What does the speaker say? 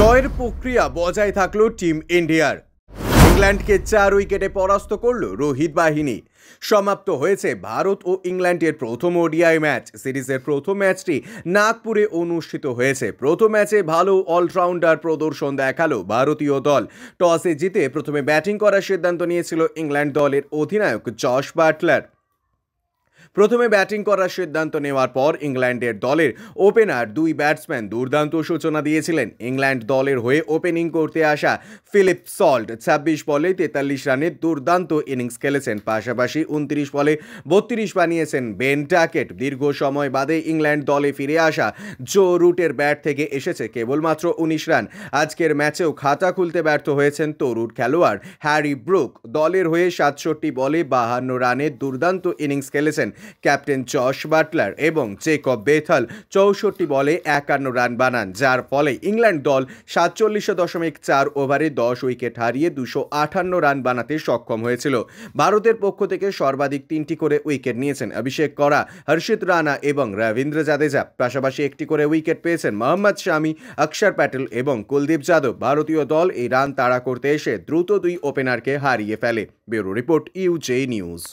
জয়ের প্রক্রিয়া বজায় থাকলো টিম ইন্ডিয়ার। ইংল্যান্ডকে 4 উইকেটে পরাস্ত করল রোহিত বাহিনী। সমাপ্ত হয়েছে ভারত ও ইংল্যান্ডের প্রথম ওডিআই ম্যাচ। সিরিজের প্রথম ম্যাচটি নাগপুরে অনুষ্ঠিত হয়েছে। প্রথম ম্যাচে ভালো অলরাউন্ডার প্রদর্শন দেখালো ভারতীয় দল। টসে জিতে প্রথমে ব্যাটিং করার সিদ্ধান্ত নিয়েছিল ইংল্যান্ড দলের অধিনায়ক জশ বাটলার। প্রথমে ব্যাটিং করার সিদ্ধান্ত নেওয়ার পর ইংল্যান্ডের দলের ওপেনার দুই ব্যাটসম্যান দুর্দান্ত সূচনা দিয়েছিলেন। ইংল্যান্ড দলের হয়ে ওপেনিং করতে আসা ফিলিপ সল্ট 26 বলে 43 রানের দুর্দান্ত ইনিংস খেলেছেন। পাশাপাশি 29 বলে 32 বানিয়েছেন বেন টাকেট। দীর্ঘ সময় বাদে ইংল্যান্ড দলে ফিরে আসা জো রুটের ব্যাট থেকে এসেছে কেবলমাত্র 19 রান। আজকের ম্যাচেও খাতা খুলতে ব্যর্থ হয়েছেন তরুণ খেলোয়াড় হ্যারি ব্রুক। দলের হয়ে 67 বলে 52 রানের দুর্দান্ত ইনিংস খেলেছেন ক্যাপ্টেন জশ বাটলার এবং জেকব বেথল 64 বলে 51 রান বানান, যার ফলে ইংল্যান্ড দল 47.4 ওভারে 10 উইকেট হারিয়ে 258 রান বানাতে সক্ষম হয়েছিল। ভারতের পক্ষ থেকে সর্বাধিক 3টি করে উইকেট নিয়েছেন অভিষেক করা, হর্ষিত রানা এবং রবীন্দ্র জাদেজা। পাশাপাশি একটি করে উইকেট পেয়েছেন মোহাম্মদ শামি, অক্ষর প্যাটেল এবং কুলদীপ যাদব। ভারতীয় দল এই রান তাড়া করতে এসে দ্রুত দুই ওপেনারকে হারিয়ে ফেলে। ব্যুরো রিপোর্ট, ইউজে নিউজ।